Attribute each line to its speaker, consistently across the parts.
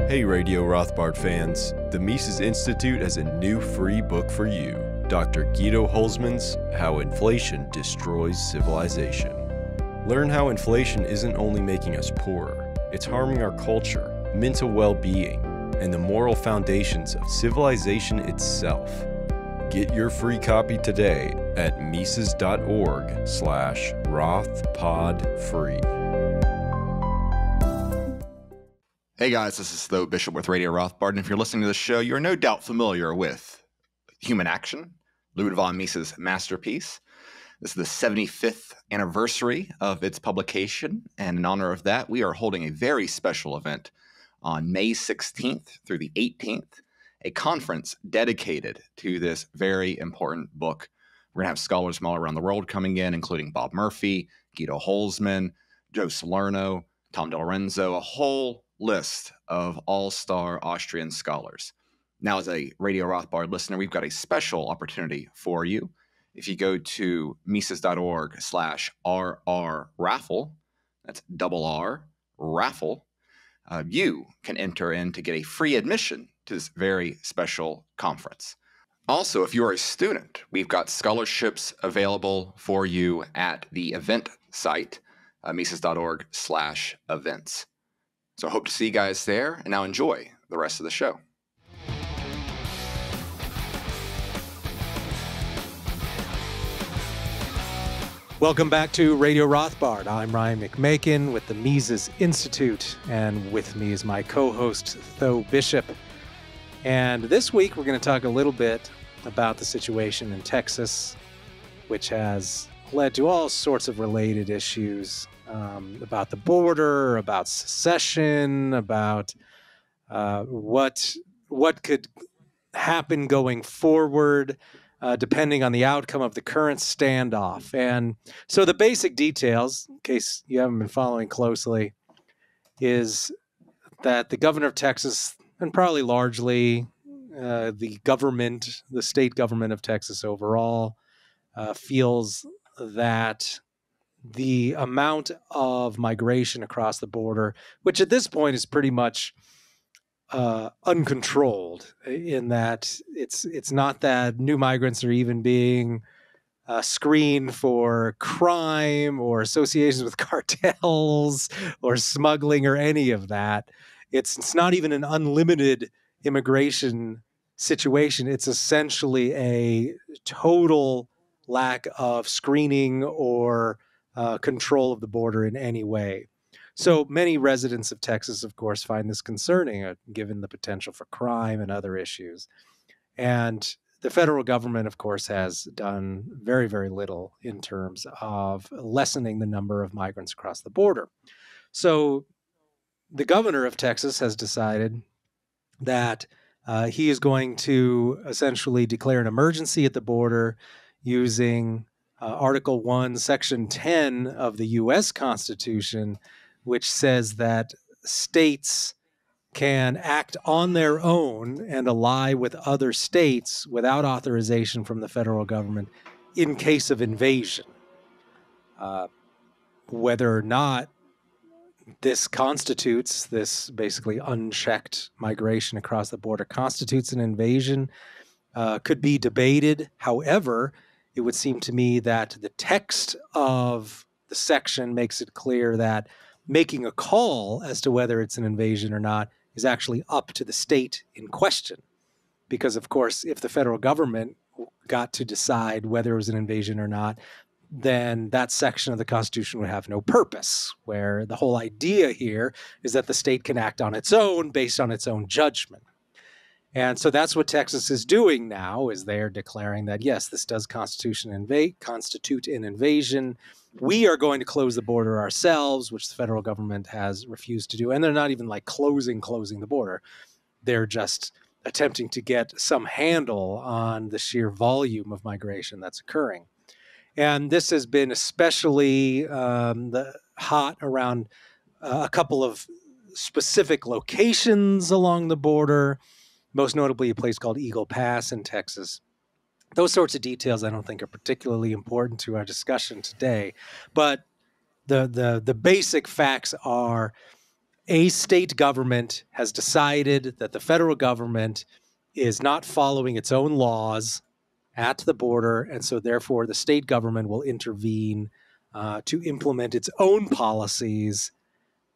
Speaker 1: Hey Radio Rothbard fans, the Mises Institute has a new free book for you. Dr. Guido Holzmann's How Inflation Destroys Civilization. Learn how inflation isn't only making us poorer, it's harming our culture, mental well-being, and the moral foundations of civilization itself. Get your free copy today at Mises.org/RothPodFree.
Speaker 2: Hey guys, this is Tho Bishop with Radio Rothbard, and if you're listening to this show, you're no doubt familiar with Human Action, Ludwig von Mises' masterpiece. This is the 75th anniversary of its publication, and in honor of that, we are holding a very special event on May 16th through the 18th, a conference dedicated to this very important book. We're going to have scholars from all around the world coming in, including Bob Murphy, Guido Holzmann, Joe Salerno, Tom DeLorenzo, a whole list of all-star Austrian scholars. Now, as a Radio Rothbard listener, we've got a special opportunity for you. If you go to Mises.org/RR-raffle, that's double R, raffle, you can enter in to get a free admission to this very special conference. Also, if you're a student, we've got scholarships available for you at the event site, Mises.org/events. So I hope to see you guys there, and now enjoy the rest of the show.
Speaker 3: Welcome back to Radio Rothbard. I'm Ryan McMaken with the Mises Institute, and with me is my co-host, Tho Bishop. And this week, we're going to talk a little bit about the situation in Texas, which has led to all sorts of related issues about the border, about secession, about what could happen going forward, depending on the outcome of the current standoff. And so the basic details, in case you haven't been following closely, is that the governor of Texas, and probably largely the state government of Texas overall, feels that the amount of migration across the border, which at this point is pretty much uncontrolled, in that it's not that new migrants are even being screened for crime or associations with cartels or smuggling or any of that. It's not even an unlimited immigration situation. It's essentially a total lack of screening or control of the border in any way. So many residents of Texas, of course, find this concerning, given the potential for crime and other issues. And the federal government, of course, has done very, very little in terms of lessening the number of migrants across the border. So the governor of Texas has decided that he is going to essentially declare an emergency at the border using Article 1, Section 10 of the U.S. Constitution, which says that states can act on their own and ally with other states without authorization from the federal government in case of invasion. Whether or not this constitutes, this basically unchecked migration across the border constitutes an invasion, could be debated. However, it would seem to me that the text of the section makes it clear that making a call as to whether it's an invasion or not is actually up to the state in question. Because, of course, if the federal government got to decide whether it was an invasion or not, then that section of the Constitution would have no purpose, where the whole idea here is that the state can act on its own based on its own judgment. And so that's what Texas is doing now, is they're declaring that, yes, this does constitute an invasion. We are going to close the border ourselves, which the federal government has refused to do. And they're not even like closing the border. They're just attempting to get some handle on the sheer volume of migration that's occurring. And this has been especially hot around a couple of specific locations along the border, most notably a place called Eagle Pass in Texas. Those sorts of details I don't think are particularly important to our discussion today. But the basic facts are a state government has decided that the federal government is not following its own laws at the border, and so therefore the state government will intervene to implement its own policies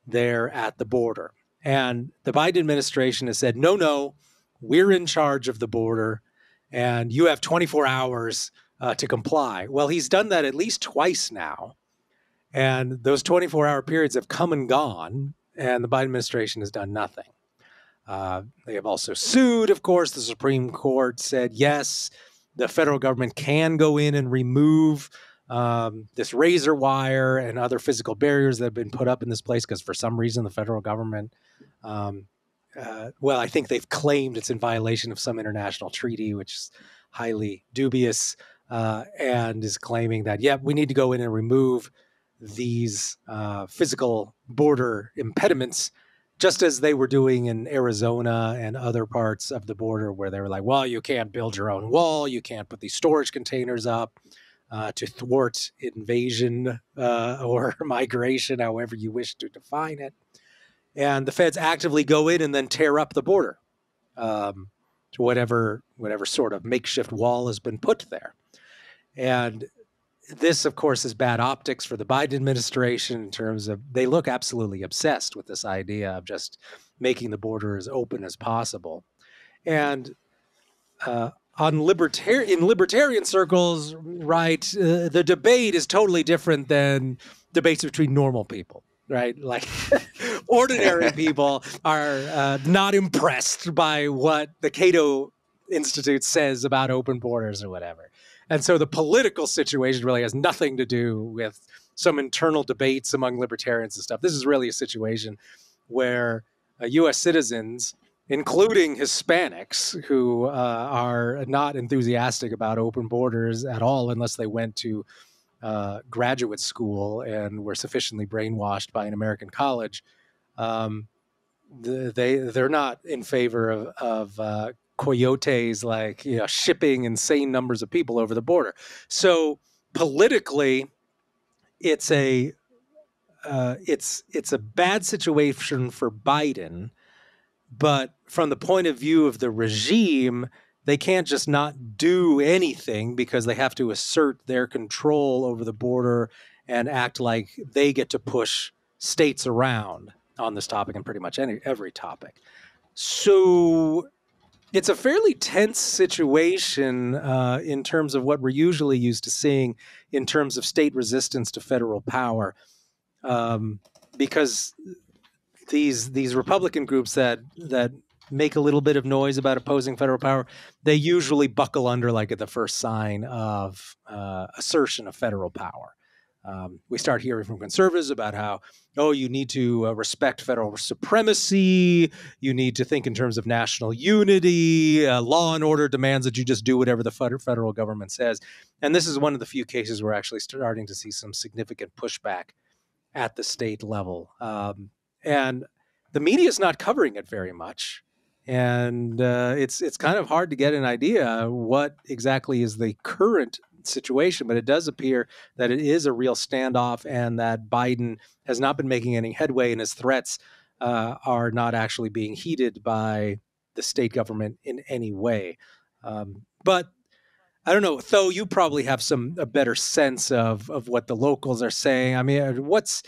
Speaker 3: there at the border. And the Biden administration has said, no, we're in charge of the border, and you have 24 hours to comply. Well, he's done that at least twice now, and those 24-hour periods have come and gone, and the Biden administration has done nothing. They have also sued, of course. The Supreme Court said, yes, the federal government can go in and remove this razor wire and other physical barriers that have been put up in this place because for some reason the federal government, I think they've claimed it's in violation of some international treaty, which is highly dubious, and is claiming that, we need to go in and remove these physical border impediments, just as they were doing in Arizona and other parts of the border where they were like, well, you can't build your own wall, you can't put these storage containers up to thwart invasion or migration, however you wish to define it. And the feds actively go in and then tear up the border to whatever sort of makeshift wall has been put there. And this, of course, is bad optics for the Biden administration in terms of they look absolutely obsessed with this idea of just making the border as open as possible. And in libertarian circles, right, the debate is totally different than debates between normal people, right? Like ordinary people are not impressed by what the Cato Institute says about open borders or whatever. And so the political situation really has nothing to do with some internal debates among libertarians and stuff. This is really a situation where U.S. citizens, including Hispanics, who are not enthusiastic about open borders at all unless they went to graduate school and were sufficiently brainwashed by an American college, they're not in favor of coyotes shipping insane numbers of people over the border. So politically, it's a bad situation for Biden, but from the point of view of the regime, they can't just not do anything because they have to assert their control over the border and act like they get to push states around on this topic and pretty much every topic. So it's a fairly tense situation in terms of what we're usually used to seeing in terms of state resistance to federal power, because these Republican groups that make a little bit of noise about opposing federal power, they usually buckle under like at the first sign of assertion of federal power. We start hearing from conservatives about how, you need to respect federal supremacy. You need to think in terms of national unity. Law and order demands that you just do whatever the federal government says. And this is one of the few cases we're actually starting to see some significant pushback at the state level. And the media is not covering it very much. And it's kind of hard to get an idea what exactly is the current situation, but it does appear that it is a real standoff and that Biden has not been making any headway and his threats are not actually being heeded by the state government in any way. But I don't know, Tho, you probably have a better sense of what the locals are saying. I mean, what's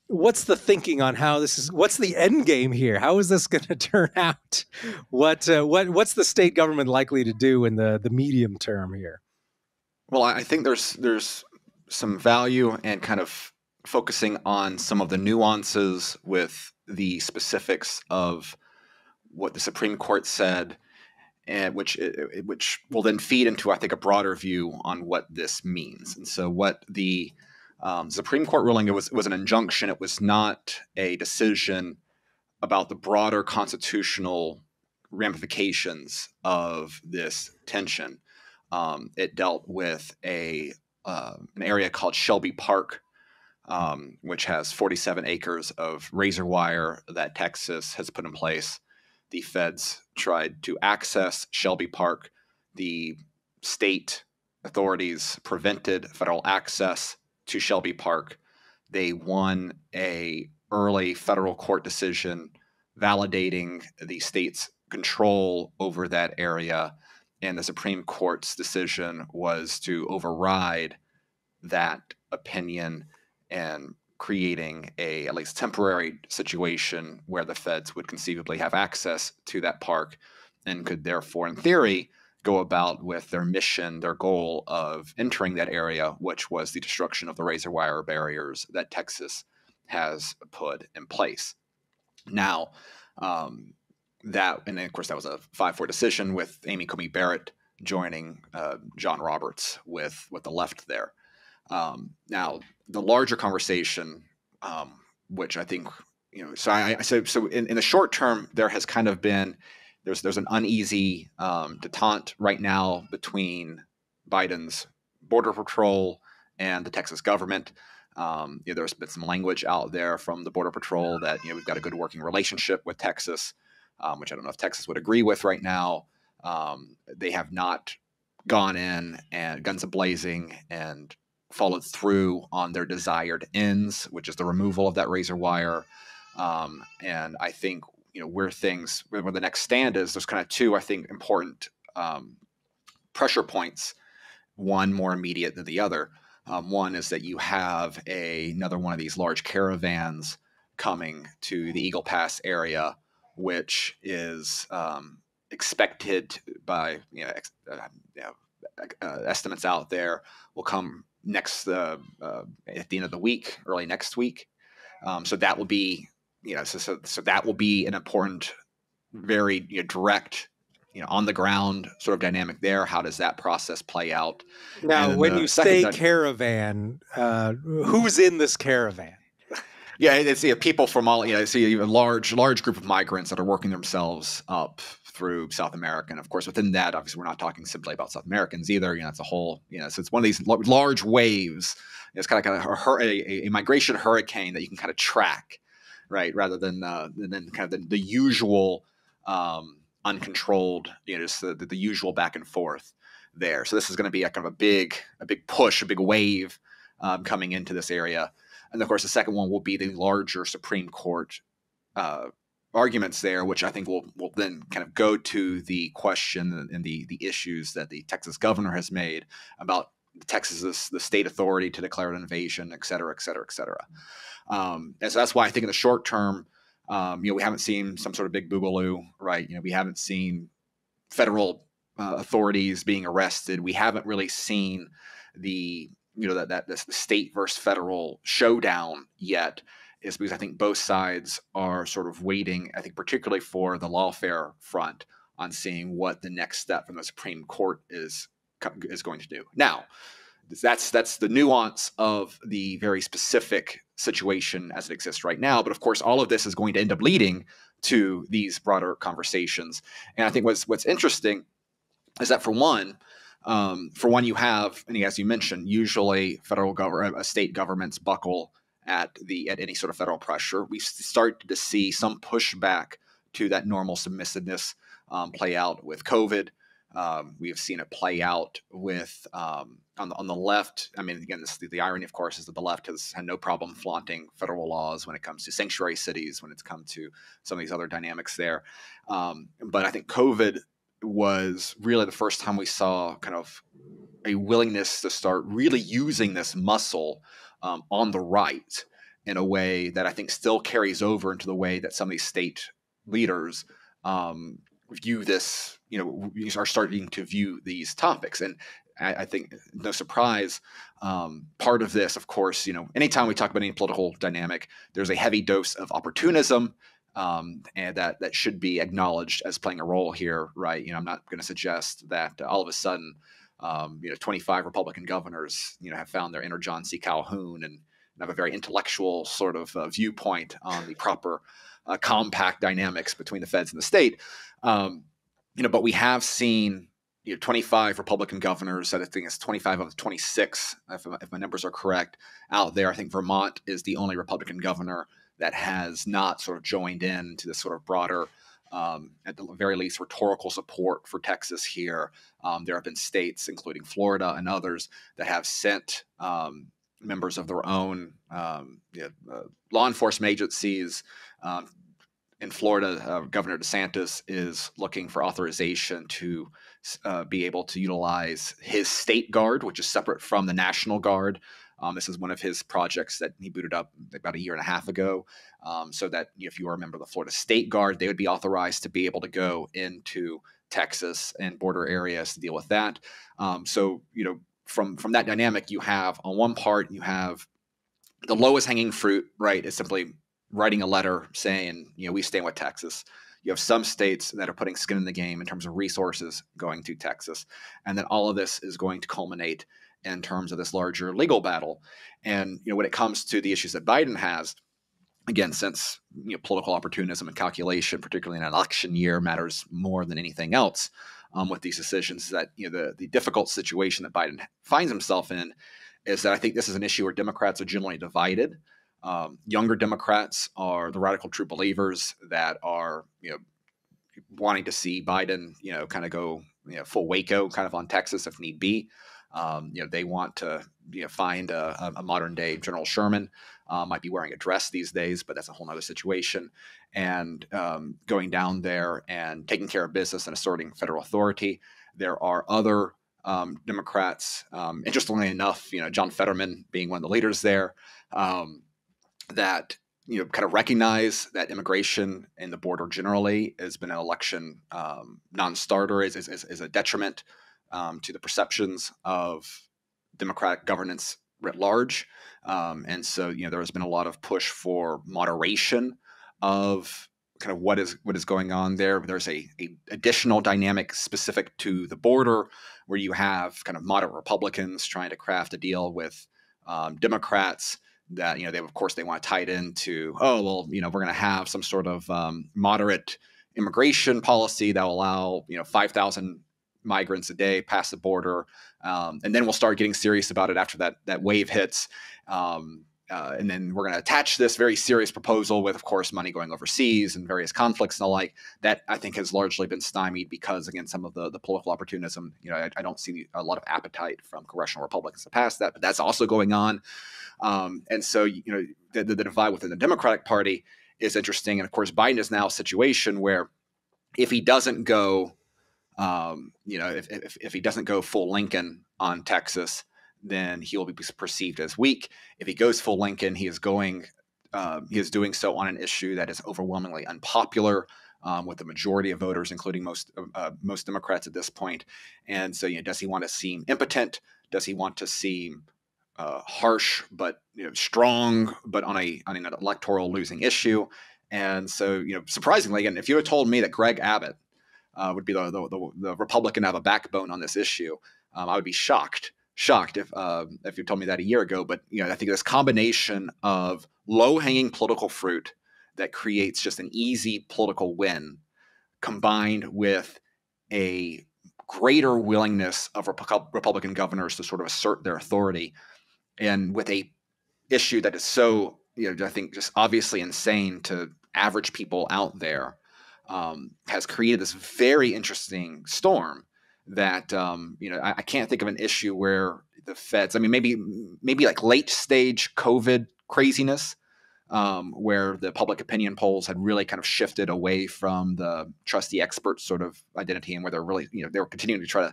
Speaker 3: the thinking on how what's the end game here? How is this going to turn out? What's the state government likely to do in the medium term here?
Speaker 2: Well, I think there's some value in kind of focusing on some of the nuances with the specifics of what the Supreme Court said, and which will then feed into, I think, a broader view on what this means. And so what the Supreme Court ruling, it was an injunction. It was not a decision about the broader constitutional ramifications of this tension. It dealt with an area called Shelby Park, which has 47 acres of razor wire that Texas has put in place. The feds tried to access Shelby Park. The state authorities prevented federal access to Shelby Park. They won a early federal court decision validating the state's control over that area, and the Supreme Court's decision was to override that opinion and creating at least temporary situation where the feds would conceivably have access to that park and could therefore, in theory, go about with their mission, their goal of entering that area, which was the destruction of the razor wire barriers that Texas has put in place. Now, and of course, that was a 5-4 decision with Amy Coney Barrett joining John Roberts with the left there. Now, the larger conversation, which I think, so in the short term, there has kind of been, there's an uneasy detente right now between Biden's Border Patrol and the Texas government. There's been some language out there from the Border Patrol that, we've got a good working relationship with Texas, which I don't know if Texas would agree with right now. They have not gone in and guns a-blazing and followed through on their desired ends, which is the removal of that razor wire. And I think, where the next stand is, there's kind of two, I think, important pressure points, one more immediate than the other. One is that you have another one of these large caravans coming to the Eagle Pass area, which is expected by estimates out there will come next at the end of the week, early next week. So that will be so that will be an important, very direct, on the ground sort of dynamic there. How does that process play out?
Speaker 3: Now, when you say caravan, who's in this caravan?
Speaker 2: Yeah, it's people from all. I see a large group of migrants that are working themselves up through South America, and of course, within that, obviously, we're not talking simply about South Americans either. It's a whole. So it's one of these large waves. It's kind of a migration hurricane that you can kind of track, right? Rather than kind of the usual uncontrolled, just the usual back and forth there. So this is going to be a kind of a big push, a big wave coming into this area. And of course, the second one will be the larger Supreme Court arguments there, which I think will then kind of go to the question and the issues that the Texas governor has made about Texas's the state authority to declare an invasion, et cetera, et cetera, et cetera. And so that's why I think in the short term, we haven't seen some sort of big boogaloo, right? We haven't seen federal authorities being arrested. We haven't really seen the the state versus federal showdown yet, is because I think both sides are sort of waiting, I think particularly for the lawfare front, on seeing what the next step from the Supreme Court is going to do. Now, that's the nuance of the very specific situation as it exists right now. But of course, all of this is going to end up leading to these broader conversations. And I think what's interesting is that for one, you have, and as you mentioned, usually state governments buckle at any sort of federal pressure. We start to see some pushback to that normal submissiveness play out with COVID. We have seen it play out with on the left. I mean, again, the irony, of course, is that the left has had no problem flaunting federal laws when it comes to sanctuary cities, when it's come to some of these other dynamics there. But I think COVID was really the first time we saw kind of a willingness to start really using this muscle on the right in a way that I think still carries over into the way that some of these state leaders view this, are starting to view these topics. And I think, no surprise, part of this, of course, anytime we talk about any political dynamic, there's a heavy dose of opportunism, and that should be acknowledged as playing a role here, right? I'm not going to suggest that all of a sudden, 25 Republican governors, have found their inner John C. Calhoun and have a very intellectual sort of viewpoint on the proper compact dynamics between the feds and the state. But we have seen 25 Republican governors. I think it's 25 of the 26, if my numbers are correct, out there. I think Vermont is the only Republican governor that has not sort of joined in to this sort of broader, at the very least, rhetorical support for Texas here. There have been states, including Florida and others, that have sent members of their own law enforcement agencies. In Florida, Governor DeSantis is looking for authorization to be able to utilize his state guard, which is separate from the National Guard. This is one of his projects that he booted up about a year and a half ago, so that if you are a member of the Florida State Guard, they would be authorized to be able to go into Texas and border areas to deal with that. So, from that dynamic, you have on one part, you have the lowest hanging fruit, right? Is simply writing a letter saying, we stand with Texas. You have some states that are putting skin in the game in terms of resources going to Texas. And then all of this is going to culminate in terms of this larger legal battle. And, when it comes to the issues that Biden has, again, since political opportunism and calculation, particularly in an election year, matters more than anything else with these decisions, that the difficult situation that Biden finds himself in is that I think this is an issue where Democrats are generally divided. Younger Democrats are the radical true believers that are, wanting to see Biden, kind of go, full Waco kind of on Texas if need be. They want to, find a modern day General Sherman, might be wearing a dress these days, but that's a whole nother situation. And going down there and taking care of business and asserting federal authority. There are other Democrats, interestingly enough, John Fetterman being one of the leaders there, that kind of recognize that immigration and the border generally has been an election non-starter, is a detriment to the perceptions of Democratic governance writ large. And so, there has been a lot of push for moderation of kind of what is going on there. There's a additional dynamic specific to the border where you have kind of moderate Republicans trying to craft a deal with Democrats that, they want to tie it into, we're going to have some sort of moderate immigration policy that will allow, 5,000 migrants a day pass the border. And then we'll start getting serious about it after that wave hits. And then we're going to attach this very serious proposal with, of course, money going overseas and various conflicts and the like. That I think has largely been stymied because, again, some of the political opportunism. I don't see a lot of appetite from congressional Republicans to pass that, but that's also going on. And so, the divide within the Democratic Party is interesting. And of course, Biden is now a situation where if he doesn't go, if he doesn't go full Lincoln on Texas, then he will be perceived as weak. If he goes full Lincoln, he is doing so on an issue that is overwhelmingly unpopular with the majority of voters, including most Democrats at this point. And so, does he want to seem impotent? Does he want to seem harsh but strong, but on an electoral losing issue? And so, surprisingly, again, if you had told me that Greg Abbott would be the Republican to have a backbone on this issue, I would be shocked if you told me that a year ago. But I think this combination of low-hanging political fruit that creates just an easy political win, combined with a greater willingness of Republican governors to sort of assert their authority, and with a issue that is so, I think just obviously insane to average people out there, has created this very interesting storm that, I can't think of an issue where the feds, maybe like late stage COVID craziness, where the public opinion polls had really kind of shifted away from the trusty expert sort of identity, and where they're really, they were continuing to try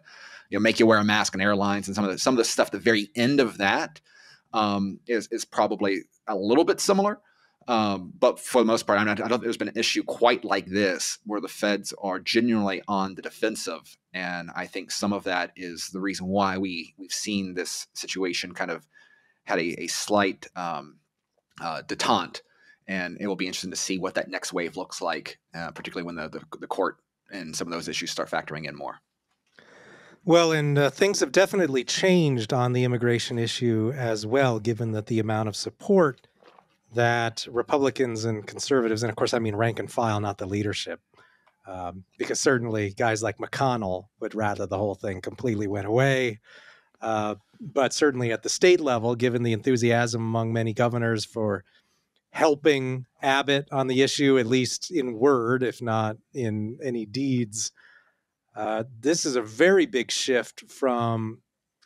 Speaker 2: to, make you wear a mask on airlines, and some of the stuff, the very end of that, is probably a little bit similar. But for the most part, I don't think there's been an issue quite like this where the feds are genuinely on the defensive. And I think some of that is the reason why we've seen this situation kind of had a slight detente. And it will be interesting to see what that next wave looks like, particularly when the court and some of those issues start factoring in more.
Speaker 3: Well, and things have definitely changed on the immigration issue as well, given that the amount of support that Republicans and conservatives, and of course, I mean rank and file, not the leadership, because certainly guys like McConnell would rather the whole thing completely went away. But certainly at the state level, given the enthusiasm among many governors for helping Abbott on the issue, at least in word, if not in any deeds, this is a very big shift from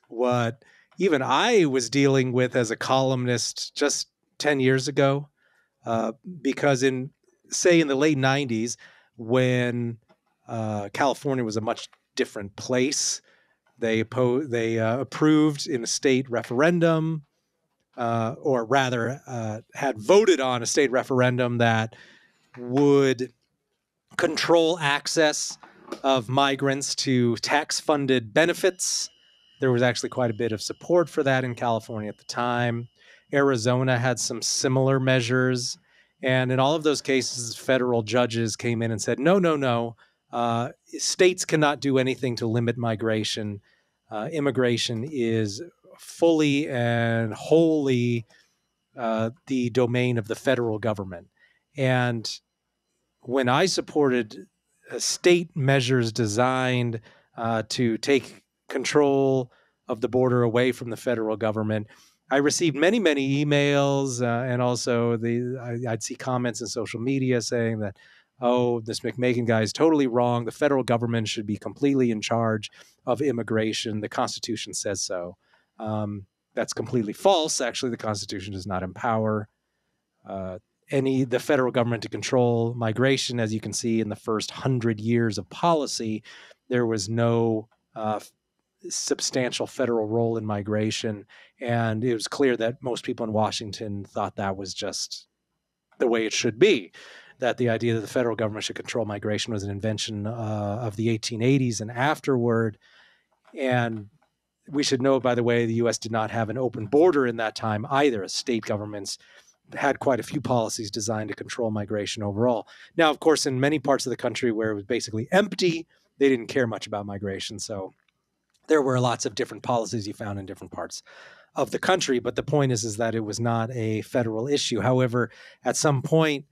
Speaker 3: what even I was dealing with as a columnist just 10 years ago, because in the late 90s, when California was a much different place, they approved in a state referendum, or rather had voted on a state referendum that would control access of migrants to tax-funded benefits. There was actually quite a bit of support for that in California at the time. Arizona had some similar measures. And in all of those cases, federal judges came in and said, no, no, no. States cannot do anything to limit migration. Immigration is fully and wholly the domain of the federal government. And when I supported state measures designed to take control of the border away from the federal government, I received many, many emails, and also I'd see comments in social media saying that, oh, this McMaken guy is totally wrong. The federal government should be completely in charge of immigration. The Constitution says so. That's completely false. Actually, the Constitution does not empower the federal government to control migration. As you can see, in the first 100 years of policy, there was no substantial federal role in migration. And it was clear that most people in Washington thought that was just the way it should be, that the idea that the federal government should control migration was an invention of the 1880s and afterward. And we should know, by the way, the U.S. did not have an open border in that time either. State governments had quite a few policies designed to control migration overall. Now, of course, in many parts of the country where it was basically empty, they didn't care much about migration. So there were lots of different policies you found in different parts of the country. But the point is that it was not a federal issue. However, at some point,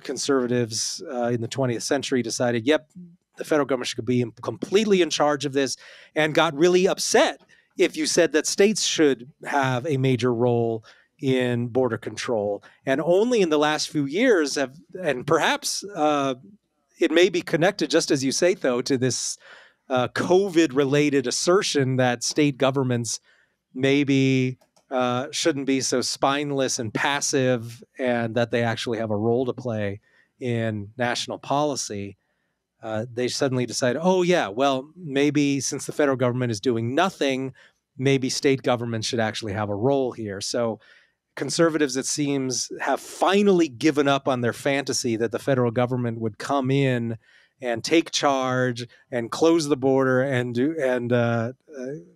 Speaker 3: conservatives in the 20th century decided, yep, the federal government should be completely in charge of this, and got really upset if you said that states should have a major role in border control. And only in the last few years and perhaps it may be connected, just as you say, though, to this COVID-related assertion that state governments maybe shouldn't be so spineless and passive, and that they actually have a role to play in national policy. They suddenly decide, oh, yeah, well, maybe since the federal government is doing nothing, maybe state governments should actually have a role here. So conservatives, it seems, have finally given up on their fantasy that the federal government would come in and take charge and close the border and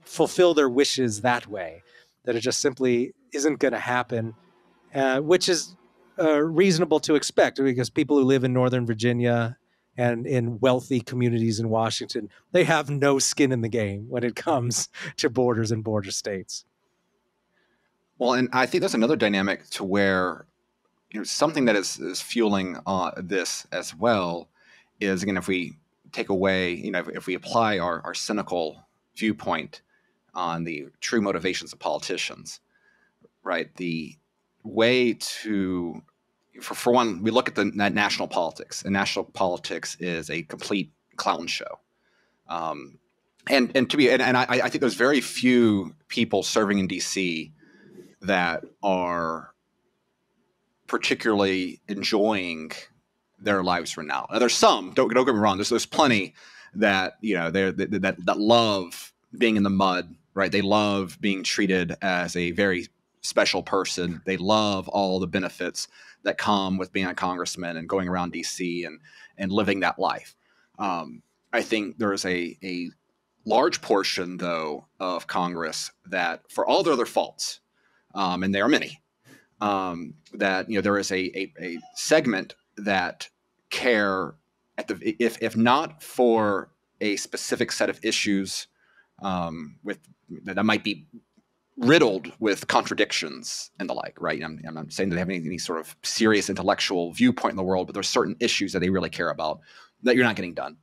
Speaker 3: fulfill their wishes that way, that it just simply isn't going to happen, which is reasonable to expect, because people who live in Northern Virginia and in wealthy communities in Washington, they have no skin in the game when it comes to borders and border states.
Speaker 2: Well, and I think there's another dynamic to where, something that is fueling this as well is, again, if we take away, if we apply our cynical viewpoint on the true motivations of politicians, right? The way to, for one, we look at the national politics, and national politics is a complete clown show. And I think there's very few people serving in DC that are particularly enjoying their lives right now. Now, there's some, don't get me wrong, there's plenty that, that love being in the mud, right? They love being treated as a very special person. They love all the benefits that come with being a congressman and going around DC and living that life. I think there is a large portion, though, of Congress that, for all their other faults, and there are many, that there is a segment that care if not for a specific set of issues with that might be riddled with contradictions and the like, right? I'm not saying that they have any sort of serious intellectual viewpoint in the world, but there's certain issues that they really care about that you're not getting done.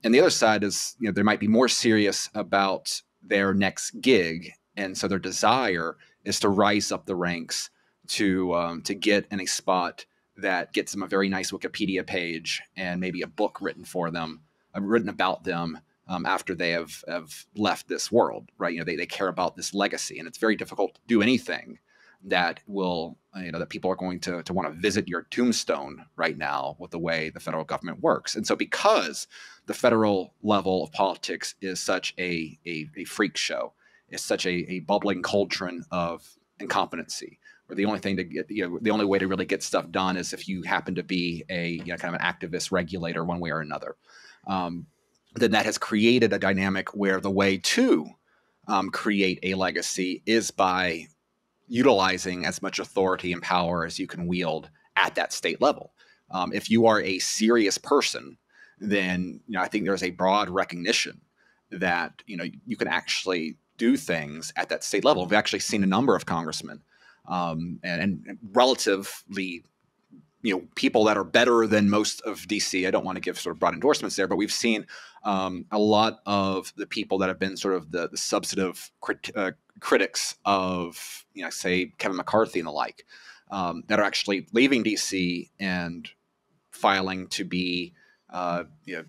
Speaker 2: And the other side is, they might be more serious about their next gig, and so their desire is to rise up the ranks to get in a spot that gets them a very nice Wikipedia page and maybe a book written for them, written about them, after they have left this world, right? They care about this legacy, and it's very difficult to do anything that will, that people are going to want to visit your tombstone right now with the way the federal government works. And so because the federal level of politics is such a freak show, is such a bubbling cauldron of incompetency, where the only thing to get, the only way to really get stuff done is if you happen to be a kind of an activist regulator one way or another, then that has created a dynamic where the way to create a legacy is by utilizing as much authority and power as you can wield at that state level. If you are a serious person, then I think there's a broad recognition that you can actually do things at that state level. We've actually seen a number of congressmen and relatively people that are better than most of DC. I don't want to give sort of broad endorsements there, but we've seen a lot of the people that have been sort of the substantive critics of, say Kevin McCarthy and the like, that are actually leaving DC and filing to be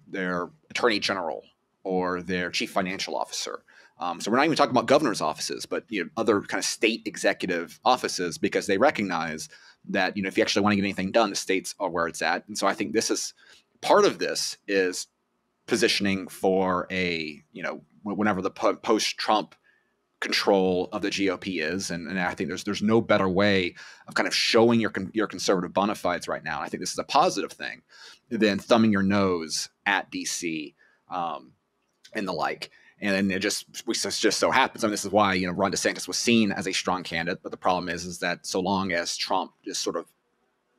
Speaker 2: their attorney general or their chief financial officer. So we're not even talking about governor's offices, but other kind of state executive offices, because they recognize that if you actually want to get anything done, the states are where it's at. And so I think this is part of this is positioning for a whenever the post-Trump control of the GOP is, and I think there's no better way of kind of showing your conservative bona fides right now. I think this is a positive thing than thumbing your nose at DC and the like. And then it just so happens, this is why Ron DeSantis was seen as a strong candidate. But the problem is that so long as Trump just sort of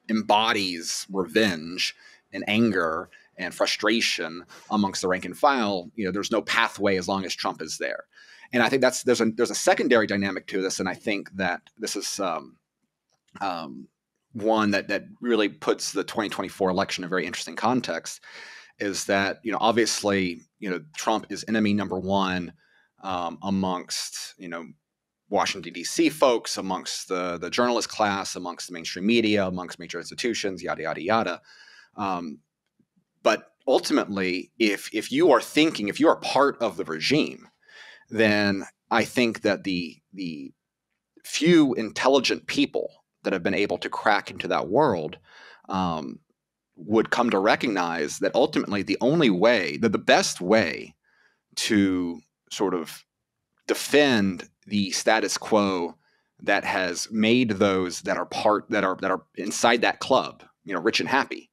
Speaker 2: embodies revenge and anger and frustration amongst the rank and file, there's no pathway as long as Trump is there. And I think there's a secondary dynamic to this, and I think that this is one that really puts the 2024 election in a very interesting context. Is that obviously Trump is enemy number one amongst Washington D.C. folks, amongst the journalist class, amongst the mainstream media, amongst major institutions, yada yada yada. But ultimately, if you are part of the regime, then I think that the few intelligent people that have been able to crack into that world would come to recognize that ultimately the only way, the best way to sort of defend the status quo that has made those that are inside that club, rich and happy,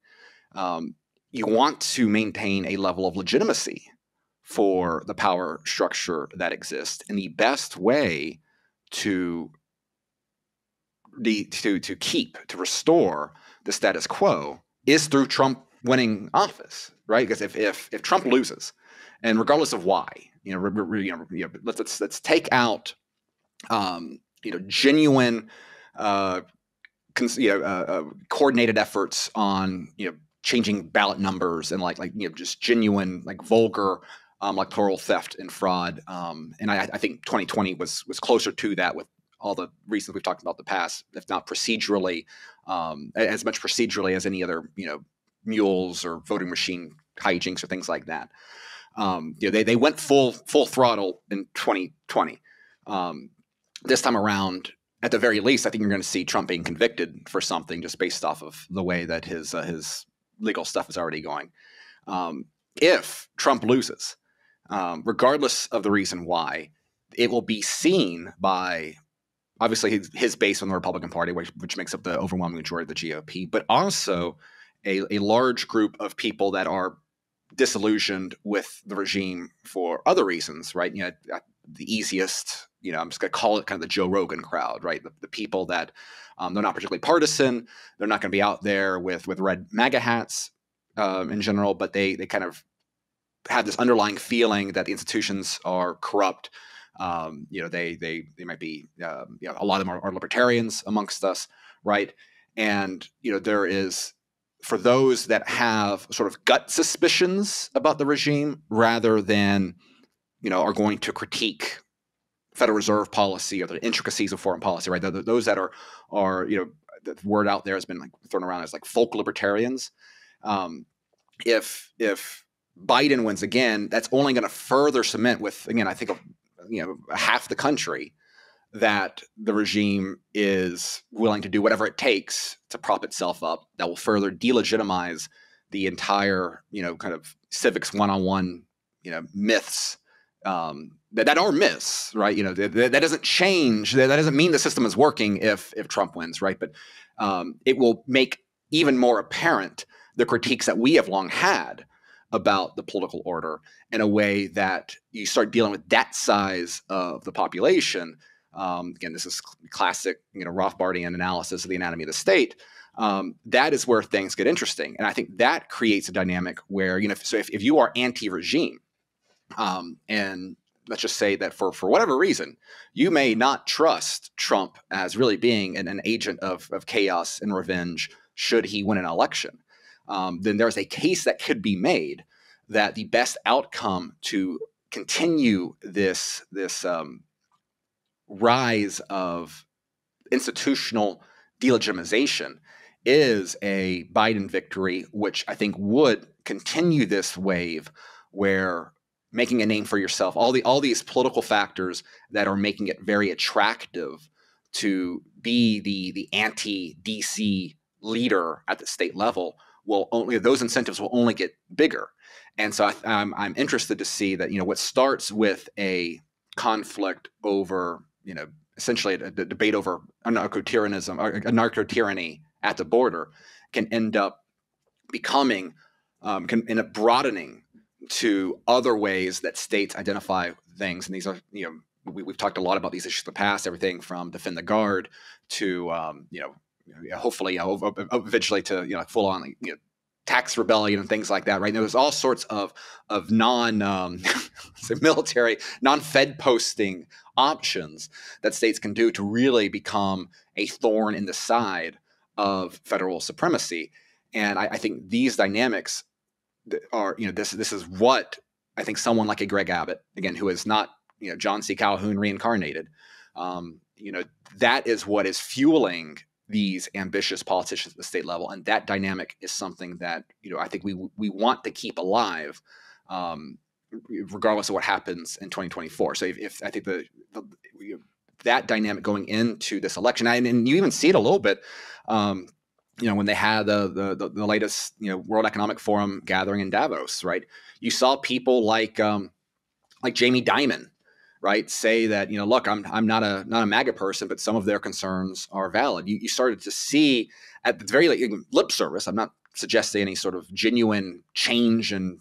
Speaker 2: you want to maintain a level of legitimacy for the power structure that exists, and the best way to restore the status quo is through Trump winning office, right? Because if Trump loses, and regardless of why, let's take out genuine coordinated efforts on changing ballot numbers and just genuine vulgar electoral theft and fraud. And I think 2020 was closer to that, with all the reasons we've talked about in the past, if not procedurally, as much procedurally as any other, mules or voting machine hijinks or things like that. They went full throttle in 2020. This time around, at the very least, I think you're going to see Trump being convicted for something just based off of the way that his legal stuff is already going. If Trump loses, regardless of the reason why, it will be seen by obviously his base on the Republican Party, which makes up the overwhelming majority of the GOP, but also a large group of people that are disillusioned with the regime for other reasons, right? The easiest, I'm just going to call it kind of the Joe Rogan crowd, right? The people that they're not particularly partisan. They're not going to be out there with red MAGA hats in general, but they kind of have this underlying feeling that the institutions are corrupt. They might be, a lot of them are libertarians amongst us, right? And, there is, for those that have sort of gut suspicions about the regime rather than, are going to critique Federal Reserve policy or the intricacies of foreign policy, right? Those that are the word out there has been thrown around as folk libertarians. If Biden wins again, that's only going to further cement with, again, I think, half the country, that the regime is willing to do whatever it takes to prop itself up. That will further delegitimize the entire, kind of civics one-on-one, myths that are myths, right? That doesn't change. That doesn't mean the system is working if Trump wins, right? But it will make even more apparent the critiques that we have long had about the political order in a way that you start dealing with that size of the population. Again, this is classic, Rothbardian analysis of the anatomy of the state. That is where things get interesting. And I think that creates a dynamic where, if you are anti-regime, and let's just say that for whatever reason, you may not trust Trump as really being an agent of chaos and revenge should he win an election, then there's a case that could be made that the best outcome to continue this rise of institutional delegitimization is a Biden victory, which I think would continue this wave where making a name for yourself, all these political factors that are making it very attractive to be the anti-DC leader at the state level, those incentives will only get bigger. And so I'm interested to see that, what starts with a conflict over, essentially a debate over narco-tyrannism or a narco-tyranny at the border can end up becoming, can end up broadening to other ways that states identify things. And these are, we've talked a lot about these issues in the past, everything from defend the guard to, hopefully, eventually to, full on, tax rebellion and things like that, right? There's all sorts of military, non-Fed posting options that states can do to really become a thorn in the side of federal supremacy. And I think these dynamics are, this is what I think someone like a Greg Abbott, again, who is not, John C. Calhoun reincarnated, that is what is fueling these ambitious politicians at the state level. And that dynamic is something that, I think we want to keep alive, regardless of what happens in 2024. So if I think that dynamic going into this election, and you even see it a little bit, when they had the latest, World Economic Forum gathering in Davos, right? You saw people like Jamie Dimon, right, say that, look, I'm not a MAGA person, but some of their concerns are valid. You started to see at the very lip service. I'm not suggesting any sort of genuine change in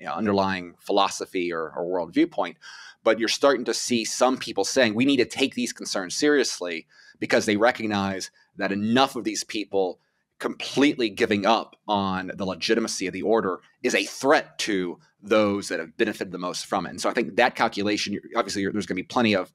Speaker 2: underlying philosophy or world viewpoint, but you're starting to see some people saying we need to take these concerns seriously because they recognize that enough of these people completely giving up on the legitimacy of the order is a threat to those that have benefited the most from it. And so I think that calculation, obviously there's going to be plenty of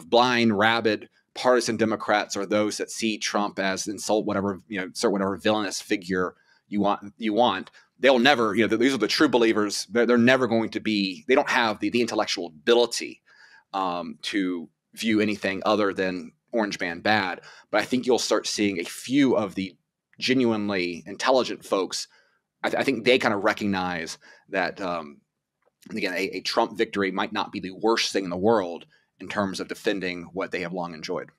Speaker 2: blind, rabid, partisan Democrats or those that see Trump as insult whatever, whatever villainous figure you want. They'll never, these are the true believers. They're never going to be, they don't have the intellectual ability to view anything other than orange man bad. But I think you'll start seeing a few of the genuinely intelligent folks. I think they kind of recognize that, again, a Trump victory might not be the worst thing in the world in terms of defending what they have long enjoyed.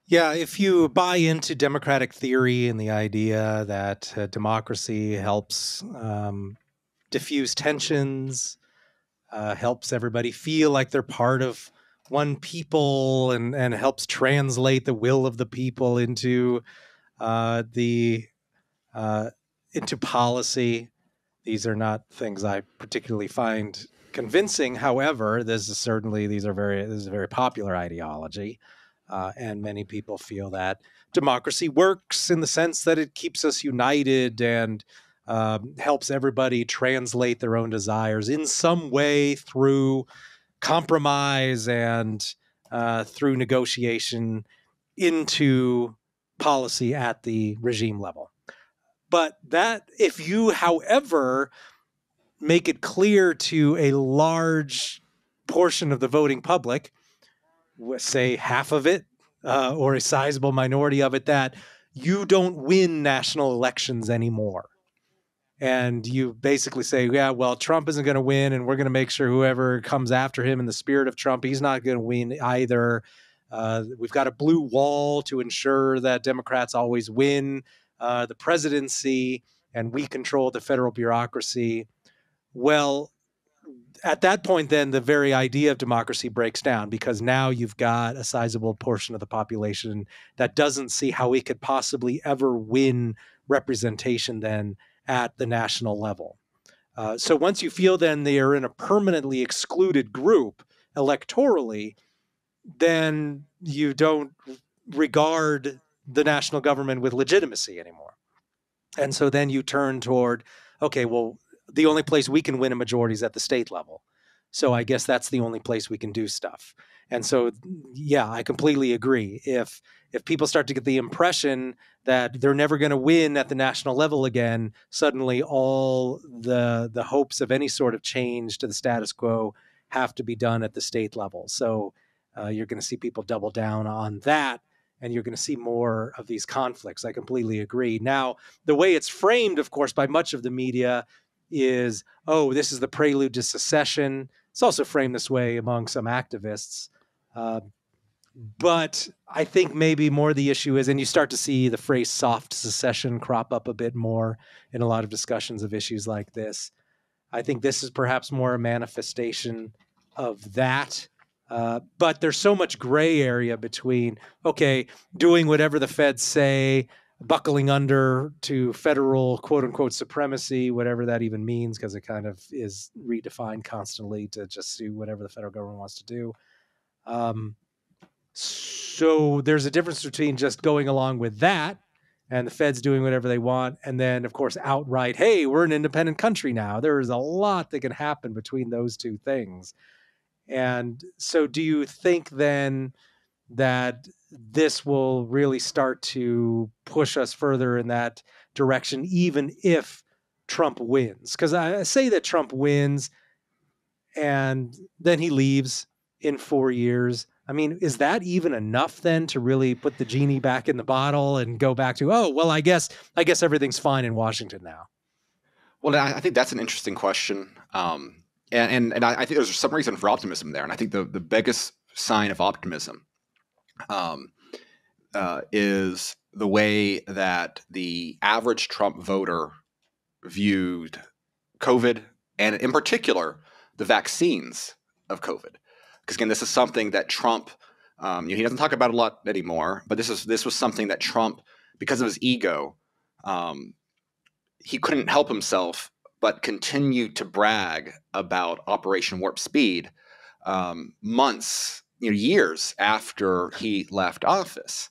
Speaker 3: Yeah, if you buy into democratic theory and the idea that democracy helps diffuse tensions, helps everybody feel like they're part of one people and helps translate the will of the people into into policy. These are not things I particularly find convincing. However, this is a very popular ideology, and many people feel that democracy works in the sense that it keeps us united and helps everybody translate their own desires in some way through compromise and through negotiation into policy at the regime level. But that if you, however, make it clear to a large portion of the voting public, say half of it or a sizable minority of it, that you don't win national elections anymore, and you basically say, yeah, well, Trump isn't going to win, and we're going to make sure whoever comes after him in the spirit of Trump, he's not going to win either. We've got a blue wall to ensure that Democrats always win the presidency, and we control the federal bureaucracy. Well, at that point, then the very idea of democracy breaks down, because now you've got a sizable portion of the population that doesn't see how we could possibly ever win representation then at the national level. So once you feel then they are in a permanently excluded group electorally, then you don't regard the national government with legitimacy anymore. And so then you turn toward, okay, well, the only place we can win a majority is at the state level. So I guess that's the only place we can do stuff. And so, yeah, I completely agree. If people start to get the impression that they're never going to win at the national level again, suddenly all the hopes of any sort of change to the status quo have to be done at the state level. So you're going to see people double down on that, and you're going to see more of these conflicts. I completely agree. Now, the way it's framed, of course, by much of the media is, oh, this is the prelude to secession. It's also framed this way among some activists. But I think maybe more the issue is, and you start to see the phrase soft secession crop up a bit more in a lot of discussions of issues like this. I think this is perhaps more a manifestation of that. But there's so much gray area between, okay, doing whatever the feds say, buckling under to federal quote unquote supremacy, whatever that even means, because it kind of is redefined constantly to just do whatever the federal government wants to do. So there's a difference between just going along with that and the feds doing whatever they want, and then, of course, outright, hey, we're an independent country now. There is a lot that can happen between those two things. And so do you think then that this will really start to push us further in that direction, even if Trump wins? Because I say that Trump wins and then he leaves in 4 years. I mean, is that even enough then to really put the genie back in the bottle and go back to, oh, well, I guess everything's fine in Washington now?
Speaker 2: Well, I think that's an interesting question. And I think there's some reason for optimism there. And I think the biggest sign of optimism is the way that the average Trump voter viewed COVID, and in particular, the vaccines of COVID. Because again, this is something that Trump, he doesn't talk about a lot anymore, but this was something that Trump, because of his ego, he couldn't help himself but continued to brag about Operation Warp Speed months, years after he left office.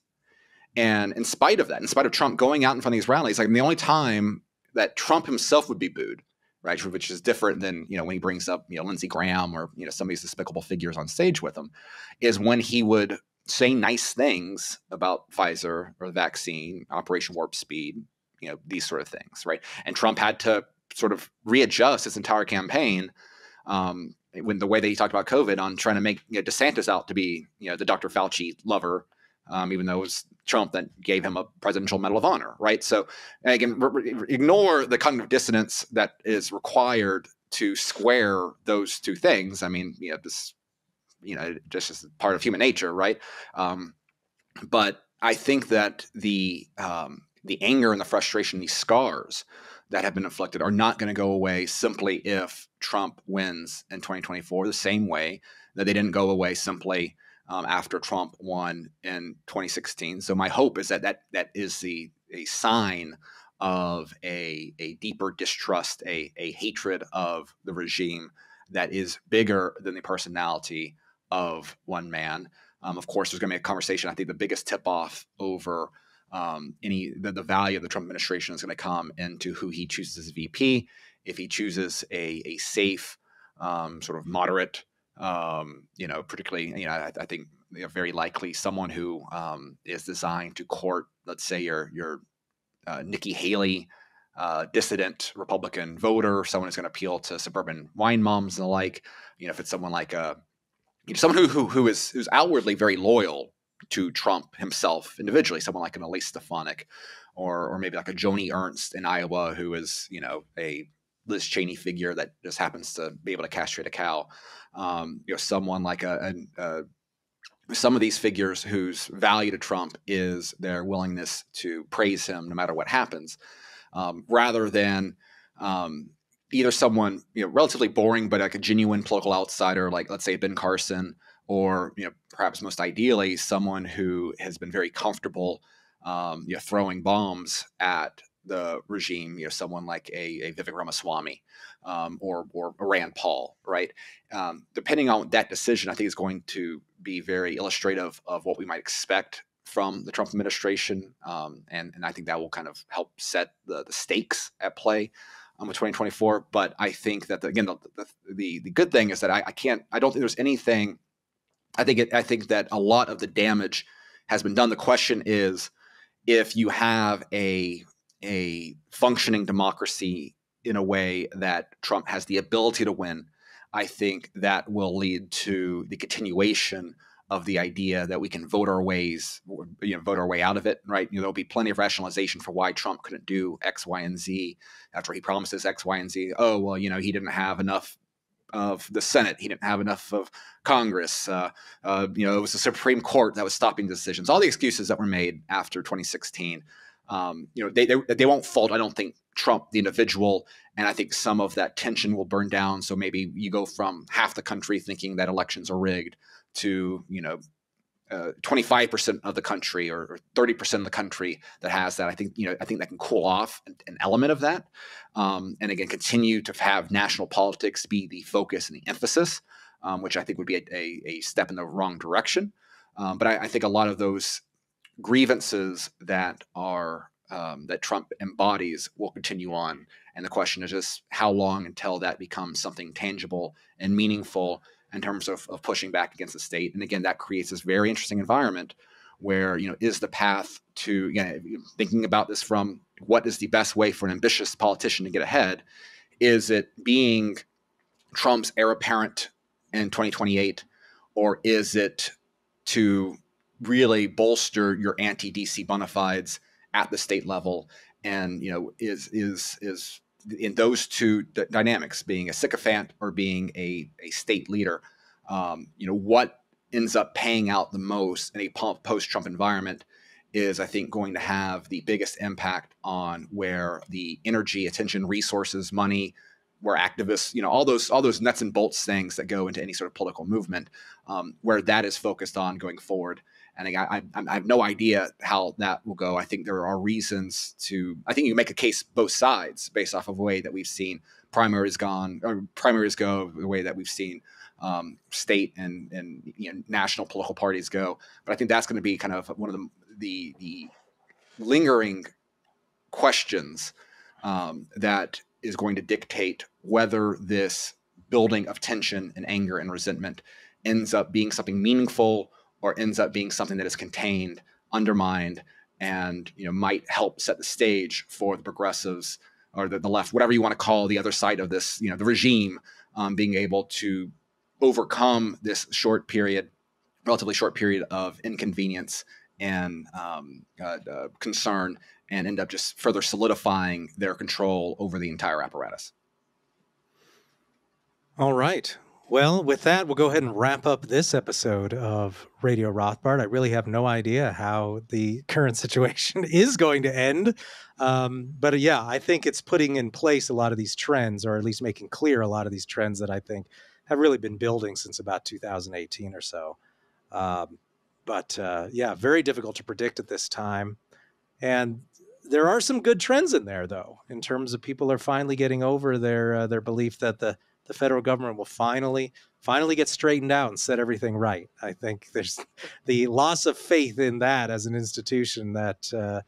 Speaker 2: And in spite of that, in spite of Trump going out in front of these rallies, like the only time that Trump himself would be booed, right, which is different than when he brings up Lindsey Graham or some of these despicable figures on stage with him, is when he would say nice things about Pfizer or the vaccine, Operation Warp Speed, these sort of things, right? And Trump had to sort of readjust his entire campaign when the way that he talked about COVID on trying to make DeSantis out to be the Dr. Fauci lover, even though it was Trump that gave him a Presidential Medal of Honor, right? So again, ignore the cognitive dissonance that is required to square those two things. I mean, this, just as part of human nature, right? But I think that the anger and the frustration, these scars that have been inflicted, are not going to go away simply if Trump wins in 2024, the same way that they didn't go away simply after Trump won in 2016. So my hope is that is a sign of a deeper distrust, a hatred of the regime that is bigger than the personality of one man. Of course, there's going to be a conversation. I think the biggest tip-off over the value of the Trump administration is going to come into who he chooses as VP. If he chooses a safe, sort of moderate, particularly, I think very likely someone who is designed to court, let's say, your Nikki Haley dissident Republican voter, someone who's going to appeal to suburban wine moms and the like. If it's someone like someone who's outwardly very loyal to Trump himself individually, someone like an Elise Stefanik or maybe like a Joni Ernst in Iowa, who is, a Liz Cheney figure that just happens to be able to castrate a cow. Someone like some of these figures whose value to Trump is their willingness to praise him no matter what happens, rather than either someone relatively boring but like a genuine political outsider, like let's say Ben Carson, or perhaps most ideally someone who has been very comfortable throwing bombs at the regime, someone like a Vivek Ramaswamy or Rand Paul, right? Depending on that decision, I think is going to be very illustrative of what we might expect from the Trump administration, and I think that will kind of help set the stakes at play with 2024. But I think that the good thing is that I don't think there's anything. I think that a lot of the damage has been done. The question is, if you have a functioning democracy in a way that Trump has the ability to win, I think that will lead to the continuation of the idea that we can vote our way out of it, right? There'll be plenty of rationalization for why Trump couldn't do X, Y, and Z after he promises X, Y, and Z. Oh, well, he didn't have enough of the Senate. He didn't have enough of Congress. It was the Supreme Court that was stopping decisions. All the excuses that were made after 2016. They won't fault, I don't think, Trump, the individual. And I think some of that tension will burn down. So maybe you go from half the country thinking that elections are rigged to, 25% of the country or 30% of the country that has that. I think that can cool off an element of that. And again, continue to have national politics be the focus and the emphasis, which I think would be a step in the wrong direction. But I think a lot of those grievances that are that Trump embodies will continue on. And the question is just how long until that becomes something tangible and meaningful in terms of pushing back against the state. And again, that creates this very interesting environment where, is the path to, thinking about this from what is the best way for an ambitious politician to get ahead? Is it being Trump's heir apparent in 2028, or is it to really bolster your anti-DC bona fides at the state level? And, is in those two dynamics, being a sycophant or being a state leader, what ends up paying out the most in a post-Trump environment is, I think, going to have the biggest impact on where the energy, attention, resources, money, where activists, all those nuts and bolts things that go into any sort of political movement, where that is focused on going forward. And I have no idea how that will go. I think there are reasons I think you make a case both sides based off of the way that we've seen primaries go, the way that we've seen state and national political parties go. But I think that's going to be kind of one of the lingering questions that is going to dictate whether this building of tension and anger and resentment ends up being something meaningful or ends up being something that is contained, undermined, and might help set the stage for the progressives or the left, whatever you want to call the other side of this, the regime, being able to overcome this relatively short period of inconvenience and concern, and end up just further solidifying their control over the entire apparatus.
Speaker 3: All right. Well, with that, we'll go ahead and wrap up this episode of Radio Rothbard. I really have no idea how the current situation is going to end. But yeah, I think it's putting in place a lot of these trends, or at least making clear a lot of these trends that I think have really been building since about 2018 or so. Yeah, very difficult to predict at this time. And there are some good trends in there, though, in terms of people are finally getting over their belief that the federal government will finally get straightened out and set everything right. I think there's the loss of faith in that as an institution that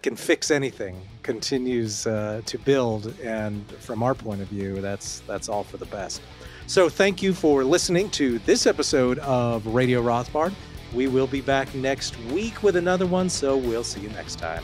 Speaker 3: can fix anything continues to build. And from our point of view, that's all for the best. So thank you for listening to this episode of Radio Rothbard. We will be back next week with another one, so we'll see you next time.